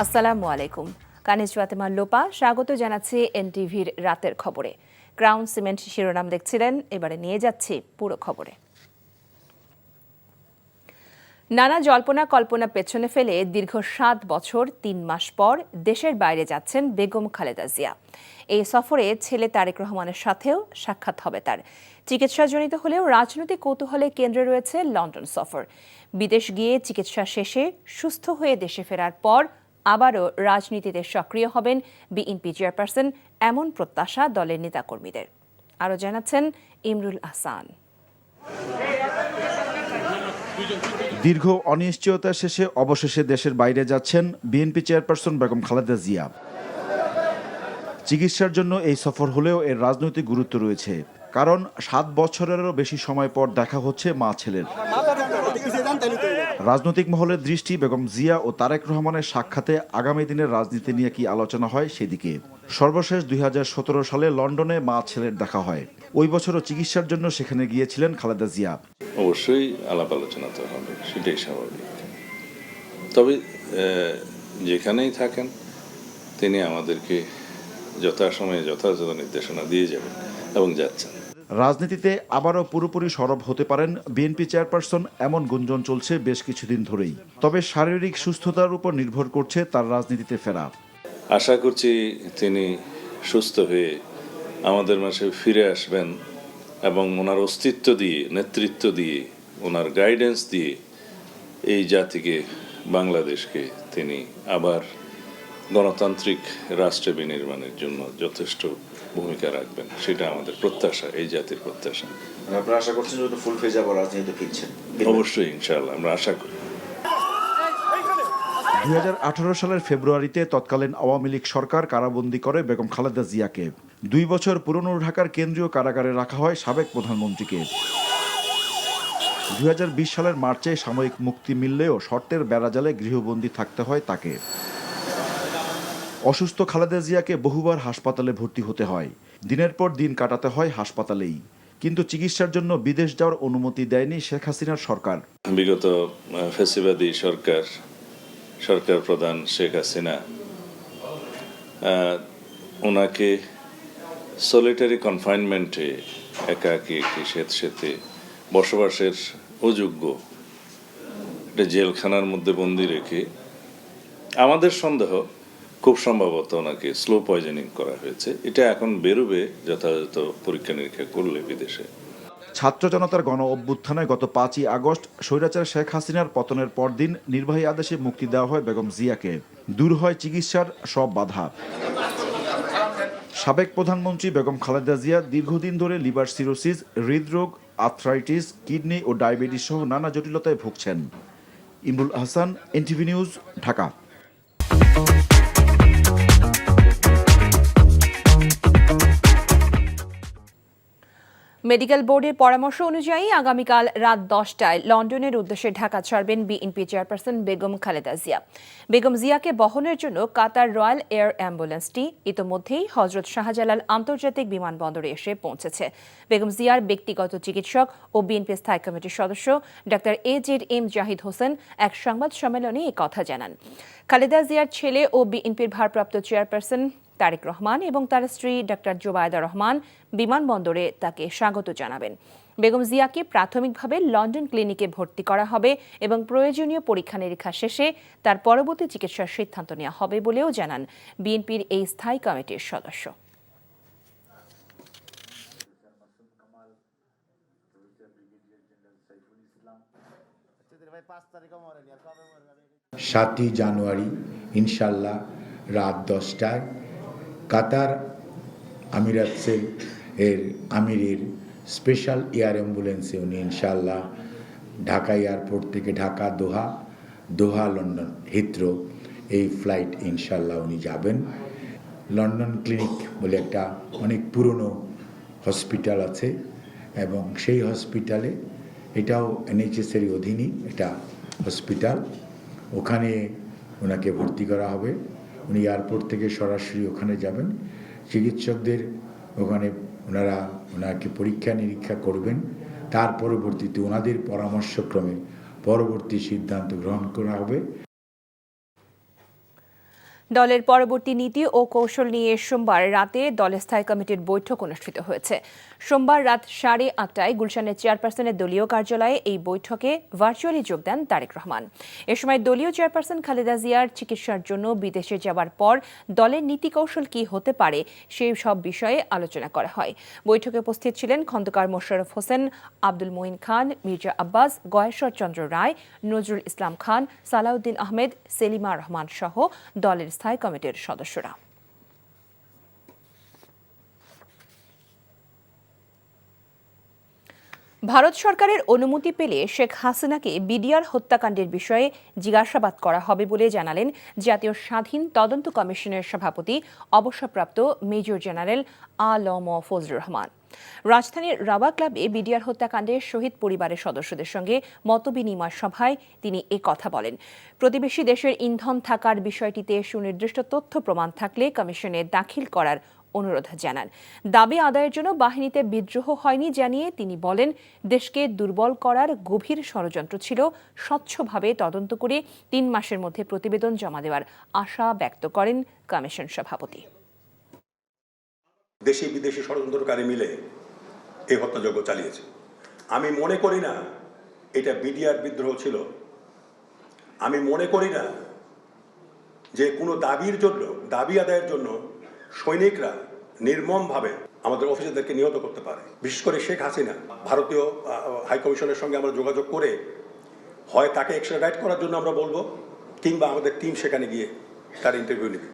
আসসালামু আলাইকুম। কানিজ ফাতেমা লোপা স্বাগত জানাচ্ছি এনটিভির রাতের খবরে। ক্রাউন সিমেন্ট শিরোনাম দেখছিলেন, এবারে নিয়ে যাচ্ছি পুরো খবরে। নানা জল্পনা কল্পনা পেছনে ফেলে দীর্ঘ ৭ বছর ৩ মাস পর দেশের বাইরে যাচ্ছেন বেগম খালেদা জিয়া। এই সফরে ছেলে তারেক রহমানের সাথেও সাক্ষাৎ হবে তার। চিকিৎসাজনিত হলেও রাজনৈতিক কৌতূহলে কেন্দ্রে রয়েছে লন্ডন সফর। বিদেশ গিয়ে চিকিৎসা শেষে সুস্থ হয়ে দেশে ফেরার পর আবারও রাজনীতিতে সক্রিয় হবেন বিএনপি চেয়ারপারসন, এমন প্রত্যাশা দলের নেতাকর্মীদের। আরও জানাচ্ছেন ইমরুল আহসান। দীর্ঘ অনিশ্চয়তা শেষে অবশেষে দেশের বাইরে যাচ্ছেন বিএনপি চেয়ারপারসন বেগম খালেদা জিয়া। চিকিৎসার জন্য এই সফর হলেও এর রাজনৈতিক গুরুত্ব রয়েছে, কারণ ৭ বছরেরও বেশি সময় পর দেখা হচ্ছে মা ছেলের। রাজনৈতিক মহলের দৃষ্টি বেগম জিয়া ও তারেক রহমানের সাক্ষাতে আগামী দিনের রাজনীতি নিয়ে কি আলোচনা হয় সেদিকে। সর্বশেষ ২০১৭ সালে লন্ডনে মা ছেলের দেখা হয়। ওই বছরও চিকিৎসার জন্য সেখানে গিয়েছিলেন খালেদা জিয়া। অবশ্যই আলাপ আলোচনা তো হবে, সেটাই স্বাভাবিক। তবে যেখানেই থাকেন তিনি আমাদেরকে যথাসময়ে যথাযথ নির্দেশনা দিয়ে যাবেন এবং যাচ্ছেন। রাজনীতিতে আবারও পুরোপুরি সরব হতে পারেন বিএনপি চেয়ারপারসন, এমন গুঞ্জন চলছে বেশ কিছুদিন ধরেই। তবে শারীরিক সুস্থতার উপর নির্ভর করছে তার রাজনীতিতে ফেরা। আশা করছি তিনি সুস্থ হয়ে আমাদের মাঝে ফিরে আসবেন এবং ওনার অস্তিত্ব দিয়ে, নেতৃত্ব দিয়ে, ওনার গাইডেন্স দিয়ে এই জাতিকে, বাংলাদেশকে তিনি আবার গণতান্ত্রিক রাষ্ট্র বিনির্মাণের জন্য যথেষ্ট ভূমিকা রাখবেন। সেটা আমাদের প্রত্যাশা, এই জাতির প্রত্যাশা। আপনারা আশা করছেন যে ফুল ফেজ আবার রাজনীতিতে ফিরছেন? অবশ্যই, ইনশাআল্লাহ আমরা আশা করি। ২০১৮ সালের ফেব্রুয়ারিতে তৎকালীন আওয়ামী লীগ সরকার কারাবন্দী করে বেগম খালেদা জিয়াকে। ২ বছর পুরনো ঢাকার কেন্দ্রীয় কারাগারে রাখা হয় সাবেক প্রধানমন্ত্রীকে। ২০২০ সালের মার্চে সাময়িক মুক্তি মিললেও শর্তের বেড়াজালে গৃহবন্দী থাকতে হয় তাকে। অসুস্থ খালেদা জিয়াকে বহুবার হাসপাতালে ভর্তি হতে হয়। দিনের পর দিন কাটাতে হয় হাসপাতালেই। কিন্তু চিকিৎসার জন্য বিদেশ যাওয়ার অনুমতি দেয়নি শেখ হাসিনার সরকার। বিগত ফ্যাসিবাদী সরকার প্রধান শেখ হাসিনা ওনাকে সলিটারি কনফাইনমেন্টে, একাকী একটি স্বেচ্ছাতে বসবাসের অযোগ্য একটা জেলখানার মধ্যে বন্দি রেখে, আমাদের সন্দেহ খুব সম্ভবত ওনাকে স্লো পয়জনিং করা হয়েছে। এটা এখন বেরোবে যথাযথ পরীক্ষা নিরীক্ষা করলে বিদেশে। ছাত্র জনতার গণ অভ্যুত্থানে গত ৫ই আগস্ট স্বৈরাচার শেখ হাসিনার পতনের পরদিন নির্বাহী আদেশে মুক্তি দেওয়া হয় বেগম জিয়াকে। দূর হয় চিকিৎসার সব বাধা। সাবেক প্রধানমন্ত্রী বেগম খালেদা জিয়া দীর্ঘদিন ধরে লিভার সিরোসিস, হৃদরোগ, আর্থ্রাইটিস, কিডনি ও ডায়াবেটিস সহ নানা জটিলতায় ভুগছেন। Imrul Ahsan, NTV news, Dhaka. Medical বোর্ডের পরামর্শ অনুযায়ী আগামীকাল রাত 10টায় লন্ডনের উদ্দেশ্যে ঢাকা ছাড়বেন বিএনপি চেয়ারপারসন বেগম খালেদা জিয়া। বেগম জিয়াকে বহনের জন্য কাতার রয়্যাল এয়ার অ্যাম্বুলেন্সটি ইতোমধ্যেই হজরত শাহজালাল আন্তর্জাতিক বিমানবন্দরে এসে পৌঁছেছে। বেগম জিয়ার ব্যক্তিগত চিকিৎসক ও বিএনপি স্থায়ী কমিটির সদস্য ডাক্তার এজেড.এম জাহিদ হোসেন এক সংবাদ সম্মেলনে এই কথা জানান। খালেদা জিয়ার ছেলে ও বিএনপির ভারপ্রাপ্ত চেয়ারপারসন তারেক রহমান এবং তার স্ত্রী ডাক্তার জোবায়দা রহমান বিমানবন্দরে তাকে স্বাগত জানাবেন। বেগম জিয়াকে প্রাথমিকভাবে লন্ডন ক্লিনিকে ভর্তি করা হবে এবং প্রয়োজনীয় পরীক্ষা নিরীক্ষা শেষে তার পরবর্তী চিকিৎসার সিদ্ধান্ত নেওয়া হবে বলেও জানান বিএনপির এই স্থায়ী কমিটির সদস্য। 7ই জানুয়ারি ইনশাল্লাহ রাত 10টায় কাতার আমিরাতসের আমিরের স্পেশাল এয়ার অ্যাম্বুলেন্সে উনি ইনশাল্লাহ ঢাকা এয়ারপোর্ট থেকে ঢাকা, দোহা, লন্ডন, হিথ্রো এই ফ্লাইট ইনশাল্লাহ উনি যাবেন। লন্ডন ক্লিনিক বলে একটা অনেক পুরনো হসপিটাল আছে এবং সেই হসপিটালে, এটাও এনএইচএসের অধীনই একটা হসপিটাল, ওখানে ওনাকে ভর্তি করা হবে। উনি এয়ারপোর্ট থেকে সরাসরি ওখানে যাবেন। চিকিৎসকদের ওখানে ওনাকে পরীক্ষা নিরীক্ষা করবেন। তার পরবর্তীতে ওনাদের পরামর্শক্রমে পরবর্তী সিদ্ধান্ত গ্রহণ করা হবে। দলের পরবর্তী নীতি ও কৌশল নিয়ে সোমবার রাতে দলের স্থায়ী কমিটির বৈঠক অনুষ্ঠিত হয়েছে। সোমবার রাত 8:30টায় গুলশানের চেয়ারপারসনের দলীয় কার্যালয়ে এই বৈঠকে ভার্চুয়ালি যোগ দেন তারেক রহমান। এ সময় দলীয় চেয়ারপারসন খালেদা জিয়ার চিকিৎসার জন্য বিদেশে যাওয়ার পর দলের নীতি কৌশল কি হতে পারে সেই সব বিষয়ে আলোচনা করা হয়। বৈঠকে উপস্থিত ছিলেন খন্দকার মোশাররফ হোসেন, আব্দুল মঈন খান, মির্জা আব্বাস, গয়েশ্বর চন্দ্র রায়, নজরুল ইসলাম খান, সালাউদ্দিন আহমেদ, সেলিমা রহমান সহ দলের স্থায়ী কমিটির সদস্যরা। ভারত সরকারের অনুমতি পেলে শেখ হাসিনাকে বিডিআর হত্যাকাণ্ডের বিষয়ে জিজ্ঞাসাবাদ করা হবে বলে জানালেন জাতীয় স্বাধীন তদন্ত কমিশনের সভাপতি অবসরপ্রাপ্ত মেজর জেনারেল আ.ল.ম ফজলুর রহমান। রাজধানীর রাবা ক্লাবে বিডিআর হত্যাকাণ্ডের শহীদ পরিবারের সদস্যদের সঙ্গে মতবিনিময় সভায় তিনি এ কথা বলেন। প্রতিবেশী দেশের ইন্ধন থাকার বিষয়টিতে সুনির্দিষ্ট তথ্য প্রমাণ থাকলে কমিশনে দাখিল করার অনুরোধ জানান। দাবি আদায়ের জন্য বাহিনীতে বিদ্রোহ হয়নি জানিয়ে তিনি বলেন, দেশকে দুর্বল করার গভীর ষড়যন্ত্র ছিল। স্বচ্ছভাবে তদন্ত করে 3 মাসের মধ্যে প্রতিবেদন জমা দেওয়ার আশা ব্যক্ত করেন কমিশন সভাপতি। দেশি বিদেশি ষড়যন্ত্রকারী মিলে এই হত্যাযজ্ঞ চালিয়েছে। আমি মনে করি না এটা বিডিআর বিদ্রোহ ছিল। আমি মনে করি না যে কোনো দাবি আদায়ের জন্য সৈনিকরা নির্মমভাবে আমাদের অফিসারদেরকে নিহত করতে পারে। বিশেষ করে শেখ হাসিনা। ভারতীয় হাইকমিশনের সঙ্গে আমরা যোগাযোগ করে হয় তাকে এক্সট্রাডাইট করার জন্য আমরা বলবো, কিংবা আমাদের টিম সেখানে গিয়ে তার ইন্টারভিউ নেবে।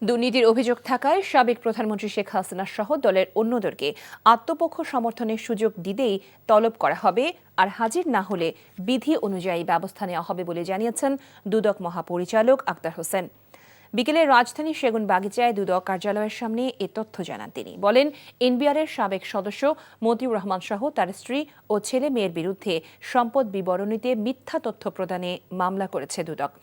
দুর্নীতির অভিযোগ থাকায় সাবেক প্রধানমন্ত্রী শেখ হাসিনা সহ দলের অন্যদেরকে আত্মপক্ষ সমর্থনের সুযোগ দিতেই তলব করা হবে, আর হাজির না হলে বিধি অনুযায়ী ব্যবস্থা নেওয়া হবে বলে জানিয়েছেন দুদক মহাপরিচালক আক্তার হোসেন। বিকেলে রাজধানীর সেগুনবাগিচায় দুদক কার্যালয়ের সামনে এ তথ্য জানান তিনি। বলেন, এনবিআরের সাবেক সদস্য মতিউর রহমান সহ তার স্ত্রী ও ছেলে মেয়ের বিরুদ্ধে সম্পদ বিবরণীতে মিথ্যা তথ্য প্রদানে মামলা করেছে দুদক।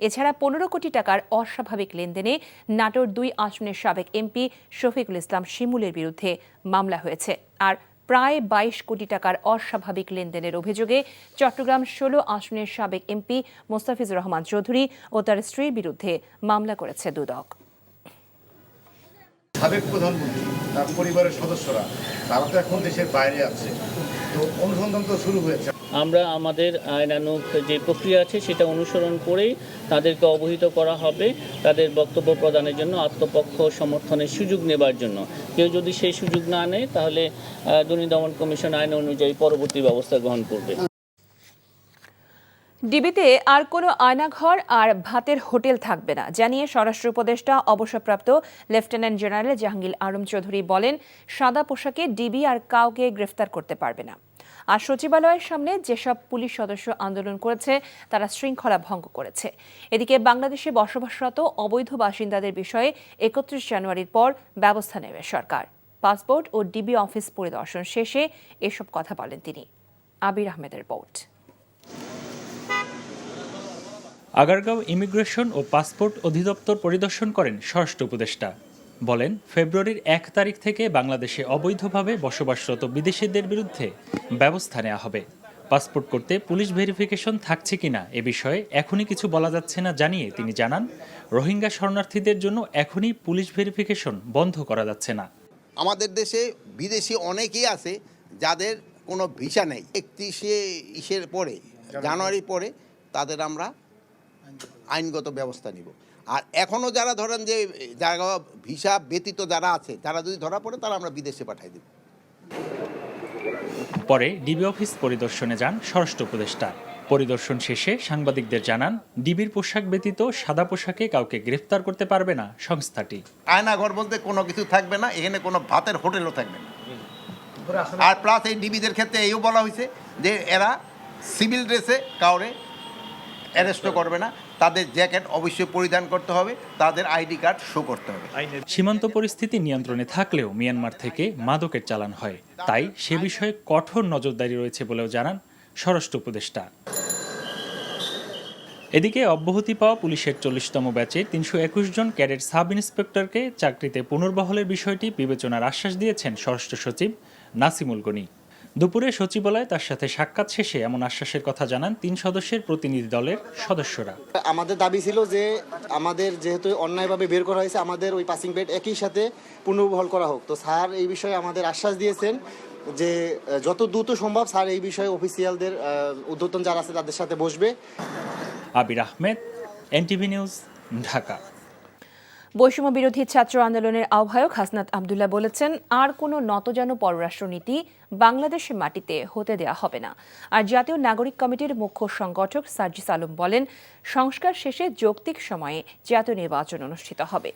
এছাড়া 15 কোটি টাকার অস্বাভাবিক লেনদেনে নাটোর 2 আসনের সাবেক এমপি শফিকুল ইসলাম শিমুলের বিরুদ্ধে মামলা হয়েছে। আর প্রায় 22 কোটি টাকার অস্বাভাবিক লেনদেনের অভিযোগে চট্টগ্রাম 16 আসনের সাবেক এমপি মোস্তাফিজুর রহমান চৌধুরী ও তার স্ত্রীর বিরুদ্ধে মামলা করেছে দুদক। সাবেক প্রধানমন্ত্রী, তার পরিবারের সদস্যরা, তারা তো এখন দেশের বাইরে আছে, তো অনুসন্ধান তো শুরু হয়েছে। আমরা আমাদের আইনানুগ যে প্রক্রিয়া আছে সেটা অনুসরণ করেই তাদেরকে অবহিত করা হবে, তাদের বক্তব্য প্রদানের জন্য, আত্মপক্ষ সমর্থনের সুযোগ নেবার জন্য। কেউ যদি সেই সুযোগ না নেয় তাহলে দুর্নীতি দমন কমিশন আইন অনুযায়ী পরবর্তী ব্যবস্থা গ্রহণ করবে। ডিবিতে আর কোনো আয়নাঘর আর ভাতের হোটেল থাকবে না জানিয়ে স্বরাষ্ট্র উপদেষ্টা অবসরপ্রাপ্ত লেফটেন্যান্ট জেনারেল জাহাঙ্গীর আলম চৌধুরী বলেন, সাদা পোশাকে ডিবি আর কাউকে গ্রেফতার করতে পারবে না। আর সচিবালয়ের সামনে যেসব পুলিশ সদস্য আন্দোলন করেছে তারা শৃঙ্খলা ভঙ্গ করেছে। এদিকে বাংলাদেশে বসবাসরত অবৈধ বাসিন্দাদের বিষয়ে 31 জানুয়ারির পর ব্যবস্থা নেবে সরকার। পাসপোর্ট ও ডিবি অফিস পরিদর্শন শেষে এসব কথা বলেন তিনি। আবির আহমেদের রিপোর্ট। আগারগাঁও ইমিগ্রেশন ও পাসপোর্ট অধিদপ্তর পরিদর্শন করেন স্বরাষ্ট্র উপদেষ্টা। বলেন, ফেব্রুয়ারির 1 তারিখ থেকে বাংলাদেশে অবৈধভাবে বসবাসরত বিদেশিদের বিরুদ্ধে ব্যবস্থা নেওয়া হবে। পাসপোর্ট করতে পুলিশ ভেরিফিকেশন থাকছে কিনা এ বিষয়ে এখনই কিছু বলা যাচ্ছে না জানিয়ে তিনি জানান, রোহিঙ্গা শরণার্থীদের জন্য এখনই পুলিশ ভেরিফিকেশন বন্ধ করা যাচ্ছে না। আমাদের দেশে বিদেশি অনেকেই আছে যাদের কোনো ভিসা নেই। 31 পরে জানুয়ারি পরে তাদের আমরা আইনগত ব্যবস্থা নিব। আর এখনও যারা ধরেন যে যারা ভিসা ব্যতীত যারা আছে, তারা যদি ধরা পড়ে তারা আমরা বিদেশে পাঠিয়ে দেব। পরে ডিবি অফিস পরিদর্শনে যান স্বরাষ্ট্র উপদেষ্টা। পরিদর্শন শেষে সাংবাদিকদের জানান, ডিবির পোশাক ব্যতীত সাদা পোশাকে কাউকে গ্রেফতার করতে পারবে না সংস্থাটি। আয়নাঘর বলতে কোনো কিছু থাকবে না, এখানে কোনো ভাতের হোটেলও থাকবে না। আর প্লাস এই ডিবিদের ক্ষেত্রে এইও বলা হয়েছে যে এরা সিভিল ড্রেসে কাউরে অ্যারেস্টও করবে না, তাদের জ্যাকেট অবশ্যই পরিধান করতে হবে, তাদের আইডি কার্ড শো করতে হবে। সীমান্ত পরিস্থিতি নিয়ন্ত্রণে থাকলেও মিয়ানমার থেকে মাদকের চালান হয়, তাই সে বিষয়ে কঠোর নজরদারি রয়েছে বলেও জানান স্বরাষ্ট্র উপদেষ্টা। এদিকে অব্যাহতি পাওয়া পুলিশের 40তম ব্যাচে 321 জন ক্যাডেট সাব ইন্সপেক্টরকে চাকরিতে পুনর্বহালের বিষয়টি বিবেচনার আশ্বাস দিয়েছেন স্বরাষ্ট্র সচিব নাসিমুল গনি। দুপুরে সচিবালয়ে তার সাথে সাক্ষাৎ শেষে এমন আশ্বাসের কথা জানান 3 সদস্যের প্রতিনিধি দলের সদস্যরা। আমাদের দাবি ছিল যে আমাদের যেহেতু অন্যায়ভাবে বের করা হয়েছে, আমাদের ওই পাসিং বেড একই সাথে পুনর্বহাল করা হোক। তো স্যার এই বিষয়ে আমাদের আশ্বাস দিয়েছেন যে যত দ্রুত সম্ভব স্যার এই বিষয়ে অফিসিয়ালদের ঊর্ধ্বতন যারা আছে তাদের সাথে বসবে। আবির আহমেদ, এনটিভি নিউজ, ঢাকা। বৈষম্য বিরোধী ছাত্র আন্দোলনের আহ্বায়ক হাসনাত আব্দুল্লাহ বলেছেন, আর কোনো নতজানু পররাষ্ট্রনীতি বাংলাদেশের মাটিতে হতে দেওয়া হবে না। আর জাতীয় নাগরিক কমিটির মুখ্য সংগঠক সার্জিস আলম বলেন, সংস্কার শেষে যৌক্তিক সময়ে জাতীয় নির্বাচন অনুষ্ঠিত হবে।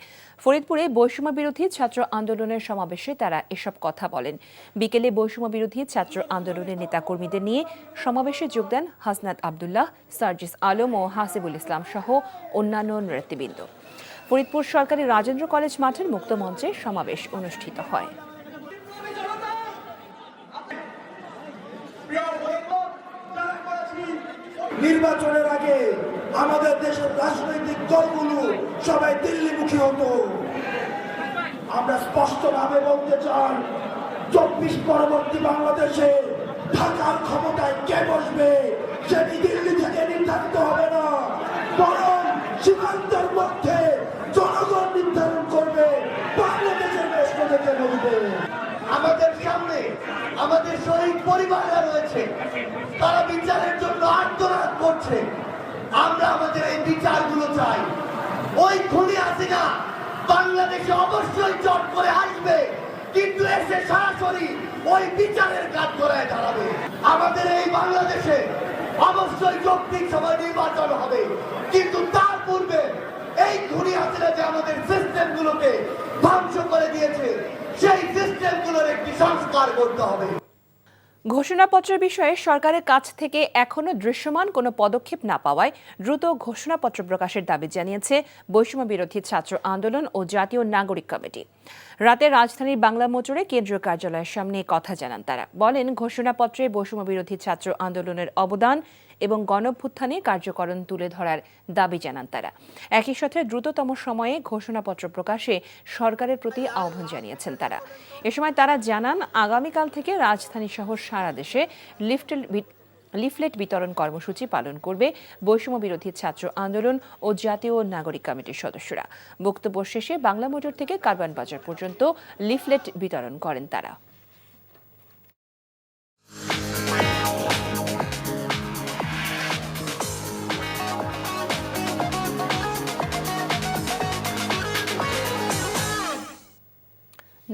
ফরিদপুরে বৈষম্য বিরোধী ছাত্র আন্দোলনের সমাবেশে তারা এসব কথা বলেন। বিকেলে বৈষম্য বিরোধী ছাত্র আন্দোলনের নেতাকর্মীদের নিয়ে সমাবেশে যোগ দেন হাসনাত আব্দুল্লাহ, সার্জিস আলম ও হাসিবুল ইসলাম সহ অন্যান্য নেতৃবৃন্দ। ফরিদপুর সরকারি রাজেন্দ্র কলেজ মাঠের মুক্ত মঞ্চে সমাবেশ অনুষ্ঠিত হয়। নির্বাচনের আগে আমাদের দেশের রাজনৈতিক দলগুলো সবাই দিল্লিমুখী হতো। আমরা স্পষ্টভাবে বলতে চাই, 24 পরবর্তী বাংলাদেশে ঢাকার ক্ষমতায় কে বসবে সেটি দিল্লি থেকে নির্ধারিত হবে না, বরং সীমান্তের মধ্যে জনগণ নির্ধারণ করবে বাংলাদেশের দেশকে কে বসবে। আমাদের সামনে আমাদের শহীদ পরিবাররা রয়েছে, তারা বিচারের জন্য আত্মনাদ করছে। আমরা আমাদের এই বিচারগুলো চাই। ওই খুনি হাসিনা বাংলাদেশে অবশ্যই চট করে আসবে, কিন্তু এসে সরাসরি ওই বিচারের কাজ করে দাঁড়াবে। আমাদের এই বাংলাদেশে অবশ্যই যৌক্তিক সময় নির্বাচন হবে, কিন্তু তার পূর্বে এই খুনি হাসিনা যে আমাদের সিস্টেমগুলোকে ধ্বংস করে দিয়েছে, সেই সিস্টেমগুলোর একটি সংস্কার করতে হবে। ঘোষণাপত্রের বিষয়ে সরকারের কাছ থেকে এখনো দৃশ্যমান কোনো পদক্ষেপ না পাওয়ায় দ্রুত ঘোষণাপত্র প্রকাশের দাবি জানিয়েছে বৈষম্য বিরোধী ছাত্র আন্দোলন ও জাতীয় নাগরিক কমিটি। রাতে রাজধানীর বাংলা মোটরে কেন্দ্রীয় কার্যালয়ের সামনে কথা জানান তারা। বলেন, ঘোষণাপত্রে বৈষম্য বিরোধী ছাত্র আন্দোলনের অবদান এবং গণঅভ্যুত্থানে কার্যকরণ তুলে ধরার দাবি জানান তারা। একই সাথে দ্রুততম সময়ে ঘোষণাপত্র প্রকাশে সরকারের প্রতি আহ্বান জানিয়েছেন তারা। এ সময় তারা জানান, আগামীকাল থেকে রাজধানী সহ সারা দেশে লিফলেট বিতরণ কর্মসূচি পালন করবে বৈষম্য বিরোধী ছাত্র আন্দোলন ও জাতীয় নাগরিক কমিটির সদস্যরা। বক্তব্য শেষে বাংলা মোটর থেকে কারওয়ান বাজার পর্যন্ত লিফলেট বিতরণ করেন তারা।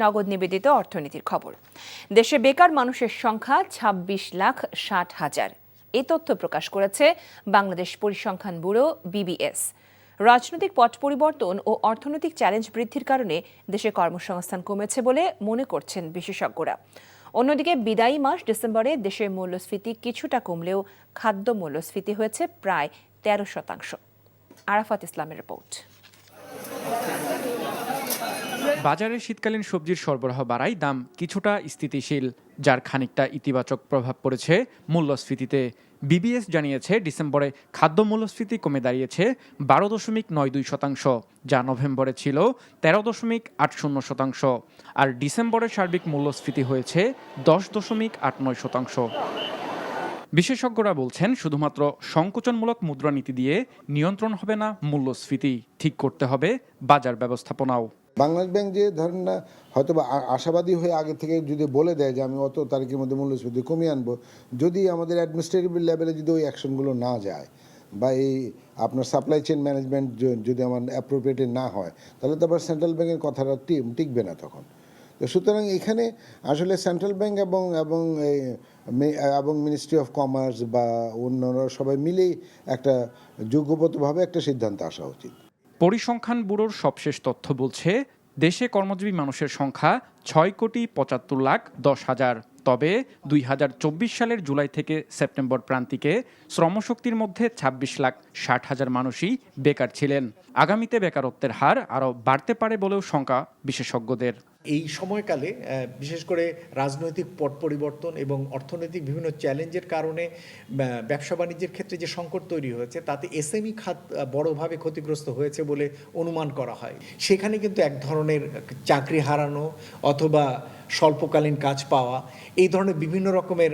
নগদ নিবেদিত অর্থনীতির খবর। দেশে বেকার মানুষের সংখ্যা 26,60,000। এই তথ্য প্রকাশ করেছে বাংলাদেশ পরিসংখ্যান ব্যুরো BBS। রাজনৈতিক পট পরিবর্তন ও অর্থনৈতিক চ্যালেঞ্জ বৃদ্ধির কারণে দেশে কর্মসংস্থান কমেছে বলে মনে করছেন বিশেষজ্ঞরা। অন্যদিকে বিদায়ী মাস ডিসেম্বরে দেশের মূল্যস্ফীতি কিছুটা কমলেও খাদ্য মূল্যস্ফীতি হয়েছে প্রায় 13%। আরাফাত ইসলামের রিপোর্ট। বাজারে শীতকালীন সবজির সরবরাহ বাড়ায় দাম কিছুটা স্থিতিশীল, যার খানিকটা ইতিবাচক প্রভাব পড়েছে মূল্যস্ফীতিতে। BBS জানিয়েছে, ডিসেম্বরে খাদ্য মূল্যস্ফীতি কমে দাঁড়িয়েছে 12.92%, যা নভেম্বরে ছিল 13.80%, আর ডিসেম্বরে সার্বিক মূল্যস্ফীতি হয়েছে 10.89%। বিশেষজ্ঞরা বলছেন, শুধুমাত্র সংকোচনমূলক মুদ্রানীতি দিয়ে নিয়ন্ত্রণ হবে না মূল্যস্ফীতি, ঠিক করতে হবে বাজার ব্যবস্থাপনাও। বাংলাদেশ ব্যাংক যে ধরেন না হয়তো বা আশাবাদী হয়ে আগে থেকে যদি বলে দেয় যে আমি অত তারিখের মধ্যে মূল্যস্ফীতি কমিয়ে আনবো, যদি আমাদের অ্যাডমিনিস্ট্রেটিভ লেভেলে যদি ওই অ্যাকশনগুলো না যায় বা এই আপনার সাপ্লাই চেইন ম্যানেজমেন্ট যদি আমার অ্যাপ্রোপ্রিয়েটেড না হয়, তাহলে তো আবার সেন্ট্রাল ব্যাংকের কথাটা টিকবে না তখন। তো সুতরাং এখানে আসলে সেন্ট্রাল ব্যাংক এবং মিনিস্ট্রি অফ কমার্স বা অন্যরা সবাই মিলেই একটা যোগ্যবদ্ধভাবে একটা সিদ্ধান্ত আসা উচিত। পরিসংখ্যান ব্যুরোর সবশেষ তথ্য বলছে, দেশে কর্মজীবী মানুষের সংখ্যা 6,75,10,000। তবে 2024 সালের জুলাই থেকে সেপ্টেম্বর প্রান্তিকে শ্রমশক্তির মধ্যে 26,60,000 মানুষই বেকার ছিলেন। আগামীতে বেকারত্বের হার আরও বাড়তে পারে বলেও শঙ্কা বিশেষজ্ঞদের। এই সময়কালে বিশেষ করে রাজনৈতিক পট পরিবর্তন এবং অর্থনৈতিক বিভিন্ন চ্যালেঞ্জের কারণে ব্যবসা বাণিজ্যের ক্ষেত্রে যে সংকট তৈরি হয়েছে, তাতে SME খাত বড়ভাবে ক্ষতিগ্রস্ত হয়েছে বলে অনুমান করা হয়। সেখানে কিন্তু এক ধরনের চাকরি হারানো অথবা স্বল্পকালীন কাজ পাওয়া, এই ধরনের বিভিন্ন রকমের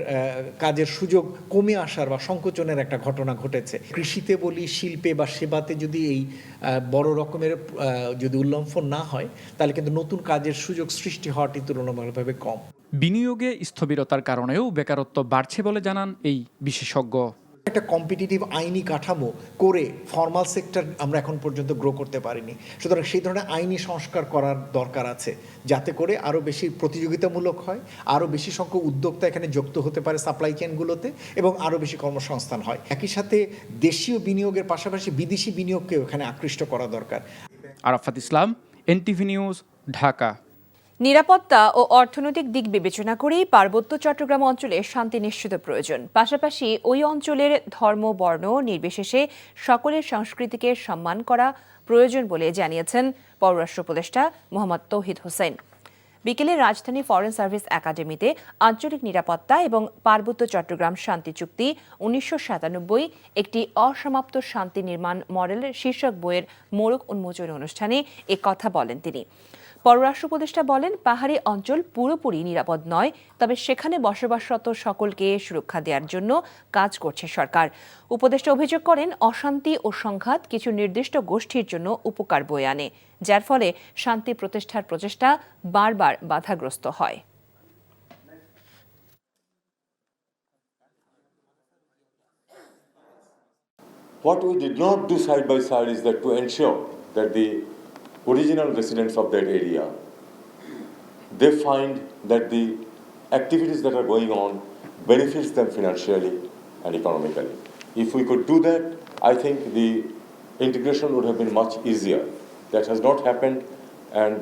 কাজের সুযোগ কমে আসার বা সংকোচনের একটা ঘটনা ঘটেছে। কৃষিতে বলি, শিল্পে বা সেবাতে যদি এই বড় রকমের যদি উল্লম্ফন না হয়, তাহলে কিন্তু নতুন কাজের সুযোগ সৃষ্টি হওয়াটি তুলনামূলকভাবে কম। বিনিয়োগে স্থবিরতার কারণেও বেকারত্ব বাড়ছে বলে জানান এই বিশেষজ্ঞ। একটা কম্পিটিটিভ আইনি কাঠামো করে ফর্মাল সেক্টর আমরা এখন পর্যন্ত গ্রো করতে পারিনি। সুতরাং সেই ধরনের আইনি সংস্কার করার দরকার আছে, যাতে করে আরও বেশি প্রতিযোগিতামূলক হয়, আরও বেশি সংখ্যক উদ্যোক্তা এখানে যুক্ত হতে পারে সাপ্লাই চেইনগুলোতে, এবং আরও বেশি কর্মসংস্থান হয়। একই সাথে দেশীয় বিনিয়োগের পাশাপাশি বিদেশি বিনিয়োগকেও এখানে আকৃষ্ট করা দরকার। আরাফাত ইসলাম, NTV নিউজ, ঢাকা। নিরাপত্তা ও অর্থনৈতিক দিক বিবেচনা করেই পার্বত্য চট্টগ্রাম অঞ্চলে শান্তি নিশ্চিত প্রয়োজন। পাশাপাশি ওই অঞ্চলের ধর্ম বর্ণ নির্বিশেষে সকলের সংস্কৃতিকে সম্মান করা প্রয়োজন বলে জানিয়েছেন পররাষ্ট্র উপদেষ্টা মোহাম্মদ তৌহিদ হোসেন। বিকেলে রাজধানী ফরেন সার্ভিস একাডেমিতে আঞ্চলিক নিরাপত্তা এবং পার্বত্য চট্টগ্রাম শান্তি চুক্তি 1997 একটি অসমাপ্ত শান্তি নির্মাণ মডেল শীর্ষক বইয়ের মোড়ক উন্মোচন অনুষ্ঠানে এ কথা বলেন তিনি। পররাষ্ট্র উপদেষ্টা বলেন, পাহাড়ি অঞ্চল পুরোপুরি নিরাপদ নয়, তবে সেখানে বসবাসরত সকলকে সুরক্ষা দেওয়ার জন্য কাজ করছে সরকার। উপদেষ্টা অভিযোগ করেন, অশান্তি ও সংঘাত কিছু নির্দিষ্ট গোষ্ঠীর জন্য উপকার বয়ে আনে, যার ফলে শান্তি প্রতিষ্ঠার প্রচেষ্টা বারবার বাধাগ্রস্ত হয়। What we did not do side by side is that to ensure that the original residents of that area, they find that the activities that are going on benefits them financially and economically. If we could do that, I think the integration would have been much easier. That has not happened, and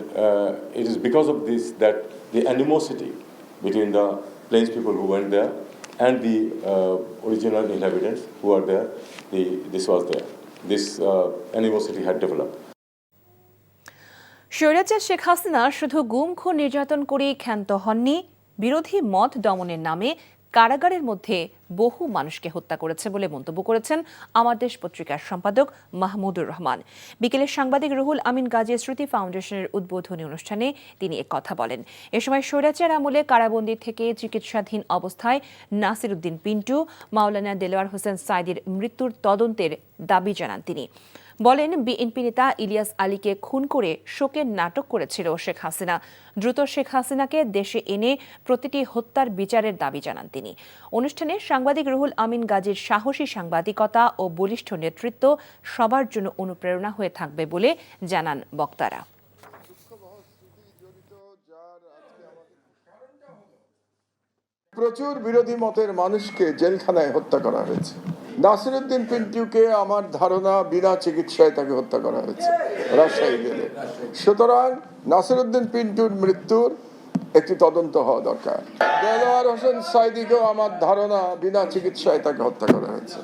it is because of this that the animosity between the Plains people who went there and the original inhabitants who are there, this was there. This animosity had developed. স্বৈরাচার শেখ হাসিনা শুধু গুম খুন নির্যাতন করেই ক্ষান্ত হননি, বিরোধী মত দমনের নামে কারাগারের মধ্যে বহু মানুষকে হত্যা করেছে বলে মন্তব্য করেছেন আমার দেশ পত্রিকার সম্পাদক মাহমুদুর রহমান। বিকেলে সাংবাদিক রুহুল আমিন গাজী স্মৃতি ফাউন্ডেশনের উদ্বোধনী অনুষ্ঠানে তিনি কথা বলেন। এ সময় স্বৈরাচার আমলে কারাবন্দী থেকে চিকিৎসাধীন অবস্থায় নাসির উদ্দিন পিন্টু, মাওলানা দেলোয়ার হোসেন সাইদির মৃত্যুর তদন্তের দাবি জানান তিনি। বলেন, বিএনপি নেতা ইলিয়াস আলীকে খুন করে শোকের নাটক করেছিল শেখ হাসিনা। দ্রুত শেখ হাসিনাকে দেশে এনে প্রতিটি হত্যার বিচারের দাবি জানান তিনি। অনুষ্ঠানে সাংবাদিক রুহুল আমিন গাজীর সাহসী সাংবাদিকতা ও বলিষ্ঠ নেতৃত্ব সবার জন্য অনুপ্রেরণা হয়ে থাকবে বলে জানান বক্তারা। প্রচুর বিরোধী মতের মানুষকে জেলখানায় হত্যা করা হয়েছে। নাসিরউদ্দিন পিন্টুকে আমার ধারণা বিনা চিকিৎসায় তাকে হত্যা করা হয়েছে রাজশাহী জেলে। সুতরাং নাসিরউদ্দিন পিন্টুর মৃত্যুর একটি তদন্ত হওয়া দরকার। দেলোয়ার হোসেন সাইদিকেও আমার ধারণা বিনা চিকিৎসায় তাকে হত্যা করা হয়েছে।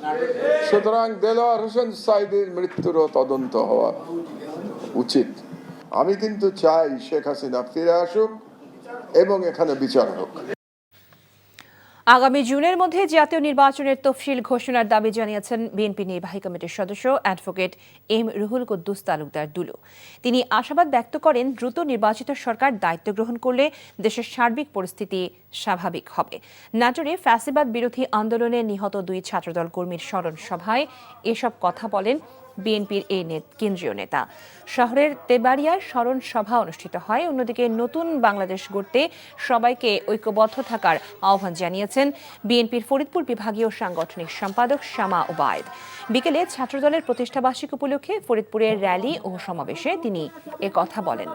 সুতরাং দেলোয়ার হোসেন সাইদির মৃত্যুরও তদন্ত হওয়া উচিত। আমি কিন্তু চাই শেখ হাসিনা ফিরে আসুক এবং এখানে বিচার হোক। আগামী জুনের মধ্যে জাতীয় নির্বাচনের তফসিল ঘোষণার দাবি জানিয়েছেন বিএনপি নির্বাহী কমিটির সদস্য অ্যাডভোকেট এম রুহুল কুদ্দুস তালুকদার দুলু। তিনি আশাবাদ ব্যক্ত করেন, দ্রুত নির্বাচিত সরকার দায়িত্ব গ্রহণ করলে দেশের সার্বিক পরিস্থিতি স্বাভাবিক হবে। নাটোরে ফ্যাসিবাদ বিরোধী আন্দোলনে নিহত 2 ছাত্রদল কর্মীর স্মরণ সভায় এসব কথা বলেন বিএনপির এই কেন্দ্রীয় নেতা। শহরের তেবাড়িয়ায় স্মরণ সভা অনুষ্ঠিত হয়। অন্যদিকে নতুন বাংলাদেশ গড়তে সবাইকে ঐক্যবদ্ধ থাকার আহ্বান জানিয়েছেন বিএনপির ফরিদপুর বিভাগীয় সাংগঠনিক সম্পাদক শামা ওবায়দ। বিকেলে ছাত্রদলের প্রতিষ্ঠাবার্ষিকী উপলক্ষে ফরিদপুরের র্যালি ও সমাবেশে তিনি এ কথা বলেন।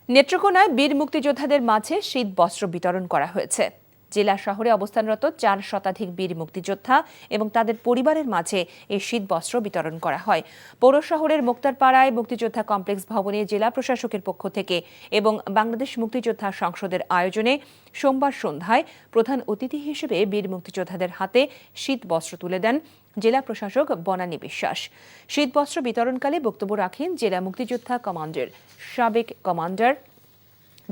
নেত্রকোনায় বীর মুক্তিযোদ্ধাদের মাঝে শীত বস্ত্র বিতরণ করা হয়েছে। জেলা শহরে অবস্থানরত 4 শতাধিক বীর মুক্তিযোদ্ধা এবং তাদের পরিবারের মাঝে এই শীত বস্ত্র বিতরণ করা হয়। পৌর শহরের মুক্তারপাড়ায় মুক্তিযোদ্ধা কমপ্লেক্স ভবনে জেলা প্রশাসকের পক্ষ থেকে এবং বাংলাদেশ মুক্তিযোদ্ধা সংসদের আয়োজনে সোমবার সন্ধ্যায় প্রধান অতিথি হিসেবে বীর মুক্তিযোদ্ধাদের হাতে শীত বস্ত্র তুলে দেন জেলা প্রশাসক বনানী বিশ্বাস। শীত বস্ত্র বিতরণকালে বক্তব্য রাখেন জেলা মুক্তিযোদ্ধা কমান্ডের সাবেক কমান্ডার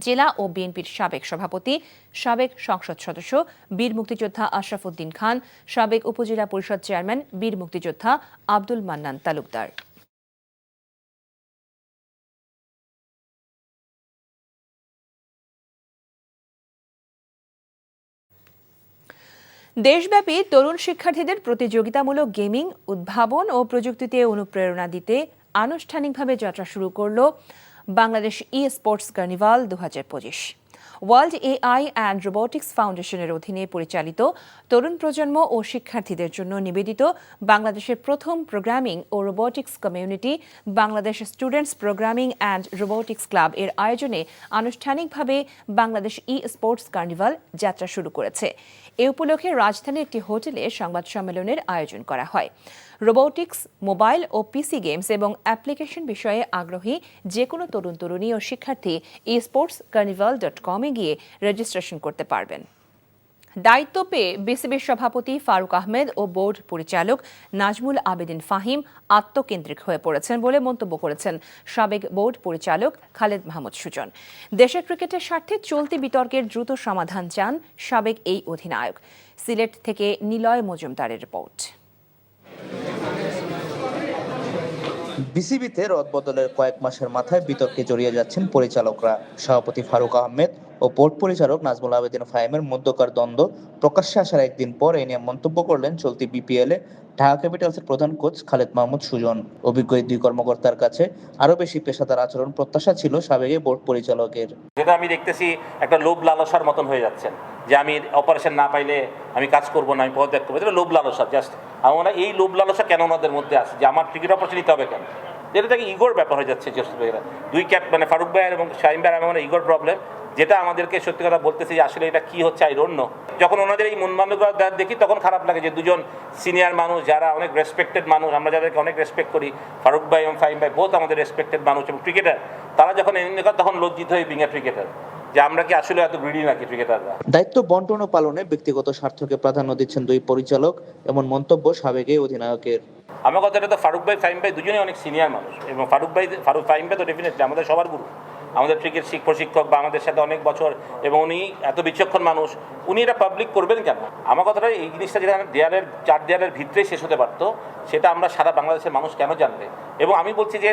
জেলা ও বিএনপির সাবেক সভাপতি, সাবেক সংসদ সদস্য বীর মুক্তিযোদ্ধা আশরাফ উদ্দিন খান, সাবেক উপজেলা পরিষদ চেয়ারম্যান বীর মুক্তিযোদ্ধা আব্দুল মান্নান তালুকদার। দেশব্যাপী তরুণ শিক্ষার্থীদের প্রতিযোগিতামূলক গেমিং, উদ্ভাবন ও প্রযুক্তিতে অনুপ্রেরণা দিতে আনুষ্ঠানিকভাবে যাত্রা শুরু করল Bangladesh esports carnival 2025। World AI and robotics ফাউন্ডেশনের অধীনে পরিচালিত তরুণ প্রজন্ম ও শিক্ষার্থীদের জন্য নিবেদিত বাংলাদেশের প্রথম প্রোগ্রামিং ও robotics community Bangladesh students programming and robotics club এর আয়োজনে আনুষ্ঠানিকভাবে বাংলাদেশ ই-স্পোর্টস কার্নিভাল যাত্রা শুরু করেছে। এ উপলক্ষে রাজধানীর একটি হোটেলে সংবাদ সম্মেলনের আয়োজন করা হয়। রোবোটিক্স, মোবাইল ও পিসি গেমস এবং অ্যাপ্লিকেশন বিষয়ে আগ্রহী যে কোনো তরুণ তরুণী ও শিক্ষার্থী esportscarnival.com এ গিয়ে রেজিস্ট্রেশন করতে পারবেন। দায়িত্ব পেয়ে বিসিবির সভাপতি ফারুক আহমেদ ও বোর্ড পরিচালক নাজমুল আবেদিন ফাহিম আত্মকেন্দ্রিক হয়ে পড়েছেন বলে মন্তব্য করেছেন সাবেক বোর্ড পরিচালক খালেদ মাহমুদ সুজন। দেশের ক্রিকেটের স্বার্থে চলতি বিতর্কের দ্রুত সমাধান চান সাবেক এই অধিনায়ক। সিলেট থেকে নিলয় মজুমদারের রিপোর্ট। বিসিবিতে রদবদলের কয়েক মাসের মাথায় বিতর্কে জড়িয়ে যাচ্ছেন পরিচালকরা। সভাপতি ফারুক আহমেদ ও বোর্ড পরিচালক নাজমুল আবেদিন ফাহিমের মধ্যকার দ্বন্দ্ব প্রকাশ্যে আসার একদিন পর এ নিয়ে মন্তব্য করলেন চলতি বিপিএলে ঢাকা ক্যাপিটালসের প্রধান কোচ খালেদ মাহমুদ সুজন। অভিজ্ঞ এই দুই কর্মকর্তার কাছে আরো বেশি পেশাদার আচরণ প্রত্যাশা ছিল সাবেক বোর্ড পরিচালকের। যেটা আমি দেখতেছি একটা লোভ লালসার মতন হয়ে যাচ্ছেন, যে আমি অপারেশন না পাইলে আমি কাজ করবো না, আমি পদত্যাগ করবো। এটা লোভ লালসা। জাস্ট আমরা এই লোভ লালসা কেন ওনাদের মধ্যে আছে যে আমার টিকিট অপারেশন নিতে হবে কেন? এটা থেকে ইগোর ব্যাপার হয়ে যাচ্ছে। দুই ক্যাপ মানে ফারুক ভাই এবং শাহিম ভাই আমার ইগোর প্রবলেম, যেটা আমাদেরকে সত্যি কথা বলতেছে যে আসলে এটা কি হচ্ছে আই ডোন্ট নো। যখন ওনাদের এই মন মানসিকতা দেখি তখন খারাপ লাগে যে দুজন সিনিয়র মানুষ যারা অনেক রেসপেক্টেড মানুষ, আমরা যাদেরকে অনেক রেসপেক্ট করি, ফারুক ভাই এবং ফাহিম ভাই বোথ আমাদের রেসপেক্টেড মানুষ এবং ক্রিকেটার, তারা যখন এমনি করে তখন লজ্জিত হয়ে বিং এ ক্রিকেটার যে আমরা কি আসলে এত গ্রিডি নাকি ক্রিকেটাররা। দায়িত্ব বন্টন ও পালনে ব্যক্তিগত স্বার্থকে প্রাধান্য দিচ্ছেন দুই পরিচালক, এমন মন্তব্য সাবেক এই অধিনায়কের। আমার কথাটা তো ফারুক ভাই ফাহিম ভাই দুজনেই অনেক সিনিয়র মানুষ এবং ফাহিম ভাই তো ডেফিনেটলি আমাদের সবার গুরু, আমাদের ক্রিকেট প্রশিক্ষক বা আমাদের সাথে অনেক বছর, এবং উনি এত বিচক্ষণ মানুষ, উনি এটা পাবলিক করবেন কেন? আমার কথাটা এই জিনিসটা যেটা দেয়ালের চার দেয়ালের ভিতরেই শেষ হতে পারতো, সেটা আমরা সারা বাংলাদেশের মানুষ কেন জানবে? এবং আমি বলছি যে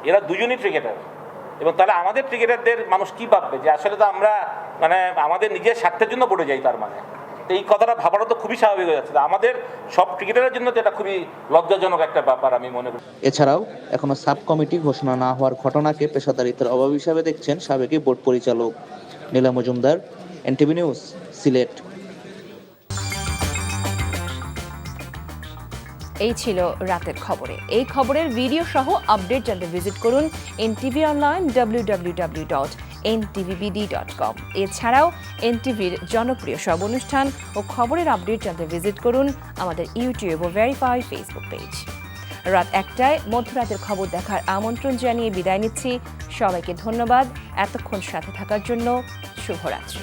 এরা দুজনই ক্রিকেটার, এবং তাহলে আমাদের ক্রিকেটারদের মানুষ কি ভাববে যে আসলে তো আমরা মানে আমাদের নিজের স্বার্থের জন্য পড়ে যাই। তার মানে এই কথাটা ভাবাটা তো খুবই স্বাভাবিক হয়ে যাচ্ছে। আমাদের সব ক্রিকেটারের জন্য তো এটা খুবই লজ্জাজনক একটা ব্যাপার আমি মনে করি। এছাড়াও এখনো সাব কমিটি ঘোষণা না হওয়ার ঘটনাকে পেশাদারিত্বের অভাব হিসাবে দেখছেন সাবেক বোর্ড পরিচালক। Niloy Majumdar, NTV news, Sylhet. এই ছিল রাতের খবরে। এই খবরের ভিডিও সহ আপডেট জানতে ভিজিট করুন এনটিভি অনলাইন www.ntvbd.com। এছাড়াও এনটিভির জনপ্রিয় সব অনুষ্ঠান ও খবরের আপডেট জানতে ভিজিট করুন আমাদের ইউটিউব ও ভেরিফাইড ফেসবুক পেজ। রাত 1টায় মধ্যরাতের খবর দেখার আমন্ত্রণ জানিয়ে বিদায় নিচ্ছি। সবাইকে ধন্যবাদ এতক্ষণ সাথে থাকার জন্য। শুভরাত্রি।